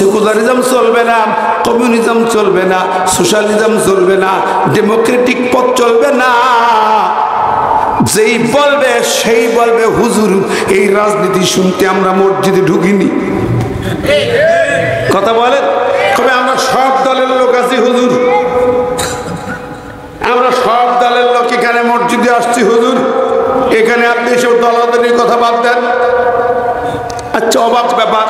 Secularism চলবে না, communism চলবে না, সোশ্যালিজম চলবে না, ডেমোক্রেটিক পথ চলবে না। যেই বলবে সেই বলবে হুজুর এই রাজনীতি শুনতে আমরা মসজিদে ঢুকিনি। কথা বলেন, তবে আমরা সব দলের লোক আছি হুজুর, আমরা সব দলের লোক এখানে মসজিদে আসছি হুজুর, এখানে আপনি সব দলাদলির কথা বাদ দেন। আচ্ছা, অবাক ব্যাপার,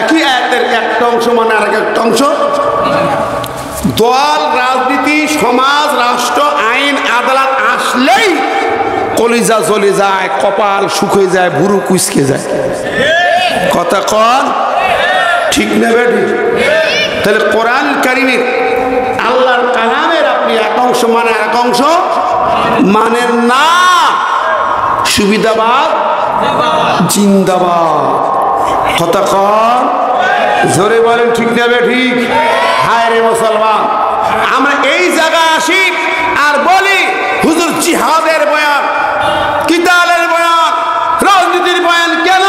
একই আয়াতের একটা অংশ মানে আর একটা অংশ। দল, রাজনীতি, সমাজ, রাষ্ট্র, আইন, আদালত আসলেই কলিজা জ্বলে যায়, কপাল শুকিয়ে যায়, বুড়ো কুচকে যায়। কথা কন ঠিক না বেটি? তাহলে কোরআন কারীমের আল্লাহর কালামের আপনি এক অংশ মানে এক অংশ মানেন না। সুবিধাবাদ জিন্দাবাদ। কথা কন জোরে বলেন ঠিক না বেঠিক? হায় রে মুসলমান, আমরা এই জায়গায় আসি আর বলি হুজুর জিহাদের বয়ান, কিতালের বয়ান, রাজনীতির বয়ান কেন?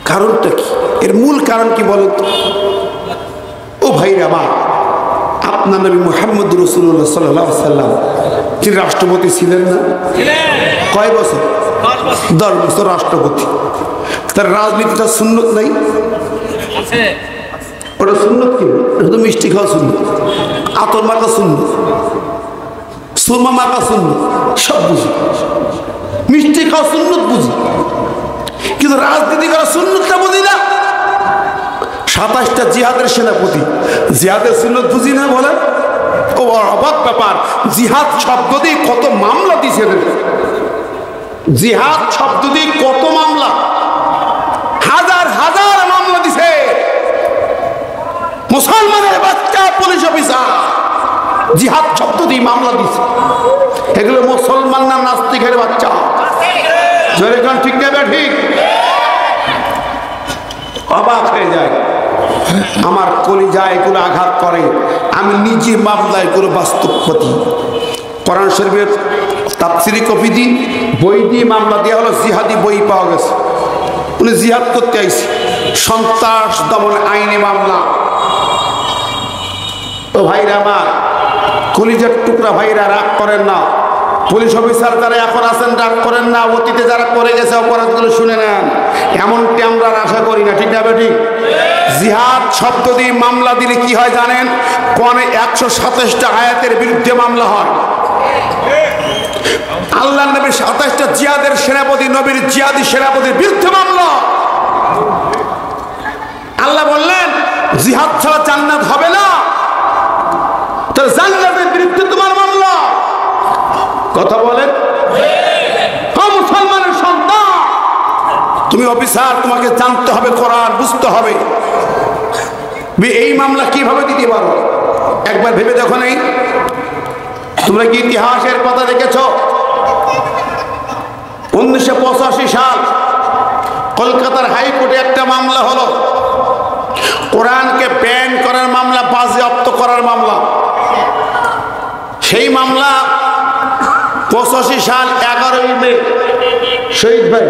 কারণটা কি? এর মূল কারণ কি বলেন তো? ও ভাইরা আমার, আপনার নবী মুহাম্মদ রাসূলুল্লাহ সাল্লাল্লাহু আলাইহি ওয়াসাল্লাম তিনি রাষ্ট্রপতি ছিলেন না? কয় বছর? 10 বছর রাষ্ট্রপতি। তার রাজনীতিটা সুন্নত নাই? ওটা সুন্নত কি? শুধু মিষ্টি খাওয়া সুন্নত, আতর মাখা সুন্নত, সুরমা মাখা সুন্নত, সব বুঝি। মিষ্টি খাওয়া সুন্নত বুঝি, কিন্তু রাজনীতি করা সুন্নতটা বুঝি না। 27টা জিহাদের সেনাপতি, জিহাদের সুন্নত বুঝি না বলে? ও অবাক ব্যাপার, জিহাদ শব্দ দিয়ে কত মামলা দিছে এদের। জিহাদ শব্দ দিয়ে কত মামলা, হাজার হাজার মামলা দিছে। মুসলমানের বাচ্চা পুলিশ অফিসার জিহাদ শব্দ দিয়ে মামলা দিছে। এগুলো মুসলমান না নাস্তিকের বাচ্চা? ঠিক না ঠিক? অবাক হয়ে যায়, আমার কলিজায় এগুলো আঘাত করে। আমি নিজে মামলায় করে বাস্তব ক্ষতি। কোরআন শরীফের তাফসীরি কপি দিই, বই দিয়ে মামলা দেওয়া হলো, জিহাদি বই পাওয়া গেছে। উনি জিহাদ করতে আইছে, সন্ত্রাস দমন আইনে মামলা। তো ভাইরা আমার, কলিজার টুকরা ভাইরা রাগ করেন না। পুলিশ অফিসার যারা এখন আছেন রাগ করেন না, অতীতে যারা করে গেছে অপরাধগুলো শুনে নেন। এমনটি আমরা আশা করি না, ঠিক না বেঠিক? জিহাদ শব্দ দিয়ে মামলা দিলে কি হয় জানেন? কোরআনে 127টা আয়াতের বিরুদ্ধে মামলা হয়। আল্লাহর নবীর 27টা জিহাদের সেনাপতি, নবীর জিহাদি সেনাপতির বিরুদ্ধে মামলা। আল্লাহ বললেন জিহাদ ছাড়া জান্নাত হবে না, তাহলে জান্নাতের বিরুদ্ধে তোমার মামলা। কথা বলেন, মুসলমানের সন্তান তুমি অফিসার, তোমাকে জানতে হবে কোরআন, বুঝতে হবে। এই মামলা কিভাবে দিতে পারো একবার ভেবে দেখো। নেই তোমরা কি ইতিহাসের কথা দেখেছ? 1985 সাল কলকাতার হাইকোর্টে একটা মামলা হলো, কোরআনকে ব্যান করার মামলা, বাজেয়াপ্ত করার মামলা। সেই মামলা 85 সাল 11ই মে, শহীদ ভাই,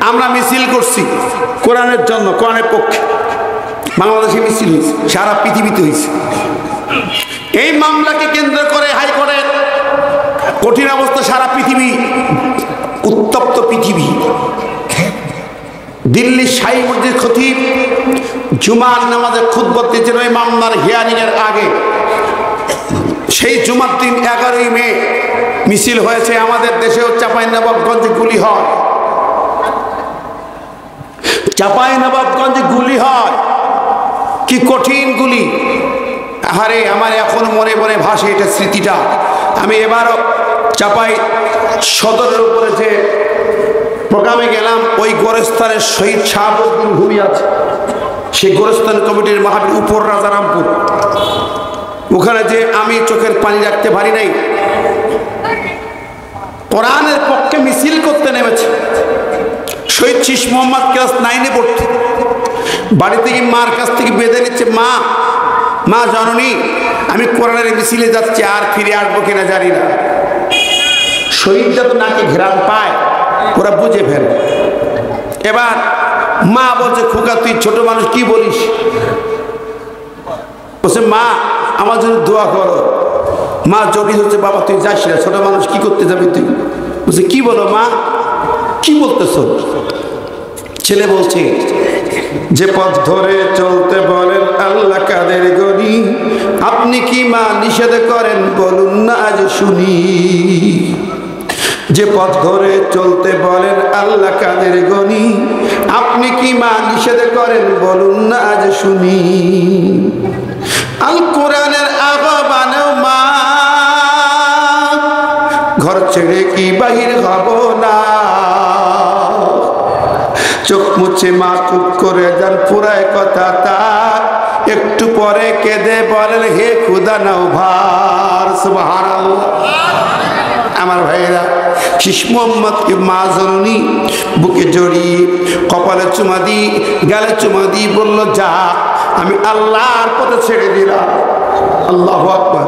আমরা মিছিল করছি কোরআনের জন্য, কোরআনের পক্ষে। বাংলাদেশে মিছিল হয়েছে, সারা পৃথিবীতে হয়েছে। এই মামলাকে কেন্দ্র করে হাইকোর্টের কঠিন অবস্থা, সারা পৃথিবী উত্তপ্ত পৃথিবী। দিল্লির শাহী মসজিদ খতিব জুমার নামাজে খুতবা দিয়েছেন ওই মামলার হিয়ারিং এর আগে। সেই জুমার দিন 11ই মে মিছিল হয়েছে। আমাদের দেশেও চাঁপাইনবাবগঞ্জে গুলি হয়, চাঁপাইনবাবগঞ্জে গুলি হয়। কি কঠিন গুলি! আরে আমার এখন মনে মনে ভাসে এটা স্মৃতিটা। আমি এবারও চাঁপাই সদরের উপরে যে প্রোগ্রামে গেলাম, ওই গোরস্থানের শহীদ শাহাবুদ্দিন ভূমি আছে, সেই গোরস্থান কমিটির মাহফিল উপর রাজারামপুর। ওখানে যে আমি চোখের পানি রাখতে পারি নাই। কোরআনের পক্ষে মিছিল করতে নেমেছে শহীদ শীষ মোহাম্মদ, ক্লাস 9-এ পড়তে। বাড়ি থেকে মার কাছ থেকে বেঁধে নিচ্ছে, মা মা জননী, আমি কোরআনের মিছিলে যাচ্ছি, আর ফিরে আসবো কিনা জানি না। শহীদটা তো নাকি ঘেরান পায়, ওরা বুঝে ফেলে। এবার মা বলছে, খোকা তুই ছোট মানুষ কি বলিস? বলছে, মা আমার জন্য দোয়া করো। মা জড়িয়ে হচ্ছে, বাবা তুই যাস না, ছোট মানুষ কি করতে যাবি তুই? বলছে, কি বলো মা, কি বলতেছ? ছেলে বলছে, যে পথ ধরে চলতে বলেন আল্লাহ কাদের গনি, আপনি কি মা নিষেধ করেন বলুন না আজ শুনি। যে পথ ধরে চলতে বলেন আল্লাহ কাদের গনি, আপনি কি মা নিষেধ করেন বলুন না আজ শুনি। আল কোরআনের আহ্বানেও মা, ঘর ছেড়ে কি বাহির হব না। চোখ মুছে মা চুপ করে যান, পুরায় কথা তার। একটু পরে কেঁদে বলেন, হে খুদা নাও ভার। সুবহানাল্লাহ। আমার ভাইয়েরা, শিশু মোহাম্মদকে মা জননী বুকে জড়িয়ে কপালে চুমা দি, গালে চুমা দি বলল, যা আমি আল্লাহর পথে ছেড়ে দিলাম। আল্লাহু আকবার।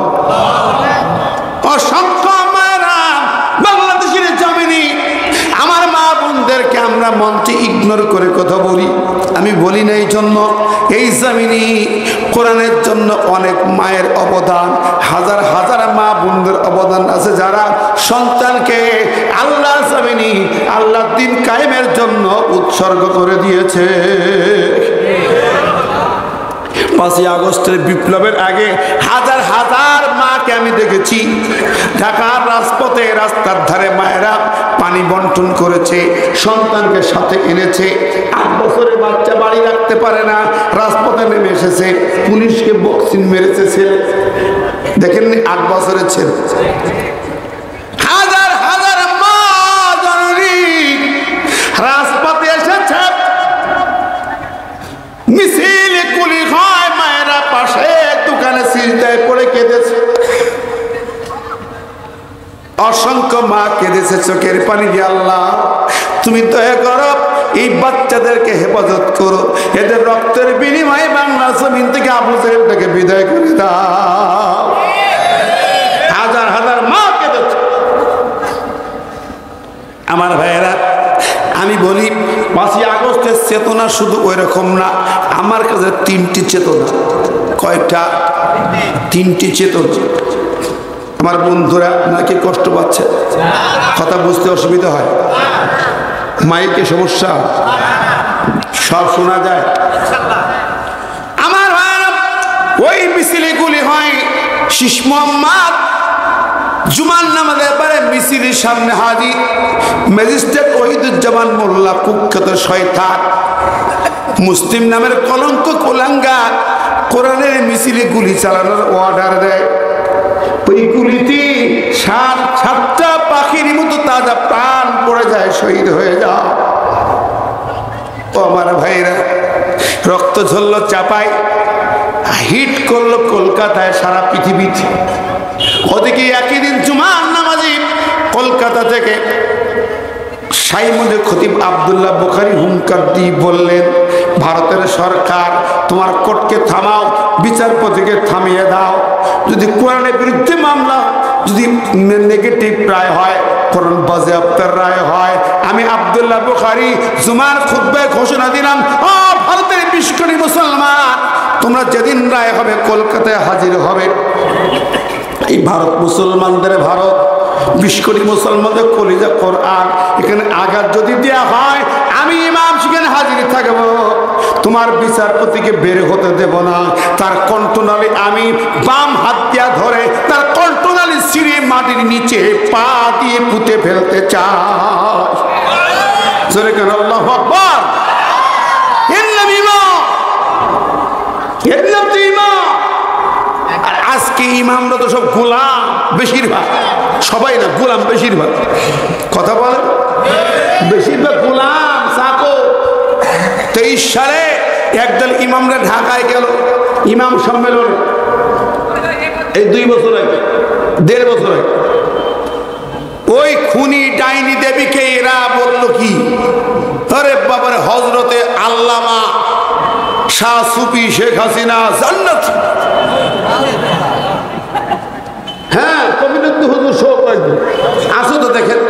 অসংখ্য মায়েরা বাংলাদেশের জমিনে আমার মা বোনদেরকে আমরা মঞ্চে ইগনোর করে কথা বলি। আমি বলি না এই জন্য, এই জমিনে কোরআনের জন্য অনেক মায়ের অবদান, হাজার হাজার মা বোনদের অবদান আছে, যারা সন্তানকে আল্লাহ জমিনে আল্লাহ দ্বীন কায়েমের জন্য উৎসর্গ করে দিয়েছে। 5ই আগস্টের বিপ্লবের আগে হাজার হাজার মাকে আমি দেখেছি ঢাকার রাজপথে, রাস্তার ধারে মায়েরা পানি বন্টন করেছে, সন্তানকে সাথে এনেছে। 8 বছরের বাচ্চা বাড়ি রাখতে পারে না, রাজপথে নেমে এসেছে, পুলিশকে বক্সিং মেরেছে ছেলে। দেখেননি 8 বছরের ছেলে। হাজার হাজার মা জননী রাজপথে এসেছে, মিছিল কুলি হয়, মায়েরা পাশে দোকানে সিজদায় পড়ে কেঁদেছে। অসংখ্য মা কেঁদেছে চোখের পানি দিয়ে, আল্লাহ তুমি দয়া করো, এই বাচ্চাদেরকে হেফাজত করো, এদের রক্তের বিনিময়ে বাংলা জমিন থেকে আবু জাহেলটাকে বিদায় করে দাও। হাজার হাজার মা কেঁদেছে। আমার ভাইয়েরা, আমি বলি 5ই আগস্টের চেতনা শুধু ওই রকম না, আমার কাছে 3টি চেতনা। কয়টা? 3টি চেতনা। আমার বন্ধুরা নাকি কষ্ট পাচ্ছে, কথা বুঝতে অসুবিধা হয়, মাইকে সমস্যা, সব শোনা যায়। আমার ভাইরা, ওই মিছিলগুলি হয়, শিশু মোহাম্মদ জুমার নামাজের পরে মিছিলের সামনে হাজির ম্যাজিস্ট্রেট ওহিদুজ্জামান মোল্লা, কুখ্যাত শয়তান, মুসলিম নামের কলঙ্ক কুলাঙ্গার, কোরআনের মিছিলে গুলি চালানোর অর্ডার দেয়। ওই গুলিতে 7টা পাখির মতো তাজা প্রাণ পড়ে যায়, শহীদ হয়ে যাও। ও আমার ভাইরা, রক্ত ঝরল চাপায়, হিট করলো কলকাতায়, সারা পৃথিবীতে। ওদিকে একই দিন জুমার নামাজি কলকাতা থেকে সাইমুদে খতিব আব্দুল্লাহ বুখারী হুঙ্কার দিয়ে বললেন, ভারতের সরকার তোমার কোর্টকে থামাও, বিচারপতিকে থামিয়ে দাও। যদি কোরআনের বিরুদ্ধে মামলা, যদি নেগেটিভ রায় হয়, কোরআন বাজেয়াপ্তের রায় হয়, আমি আব্দুল্লাহ বুখারী জুমার খুতবায় ঘোষণা দিলাম, ও ভারতের 20 কোটি মুসলমান, তোমরা যেদিন রায় হবে কলকাতায় হাজির হবে। এই ভারত মুসলমানদের ভারত, 20 কোটি মুসলমানদের কলিজা কোরআন, এখানে আঘাত যদি দেয়া হয়, আমি ইমাম সেখানে হাজির থাকব। তোমার বিচারপতিকে বের হতে দেব না। তার কণ্ঠনালী আমি বাম হাত দিয়া ধরে তার কণ্ঠনালী ছিঁড়ে মাটির নিচে পা দিয়ে পুঁতে ফেলতে চাই। জোরে কেন আল্লাহু আকবার। এর নাম ইমাম, এর নাম তো ইমাম। আর আজকে ইমামরা তো সব গোলাম, বেশিরভাগ, সবাই না, গোলাম বেশিরভাগ। কথা বলে, বেশিরভাগ গোলাম চাকর। 23 সালে একদল ইমামরা ঢাকায় গেল ইমাম সম্মেলন, এই 2 বছর আগে, 1.5 বছর আগে। ওই খুনি ডাইনি দেবীকে এরা বলল কি, আরে বাবারে, হজরতে আল্লামা শাহ সুফি শেখ হাসিনা জান্নাত। হ্যাঁ, কবিরুদ্দিন হুজুর শোক আসো তো দেখেন,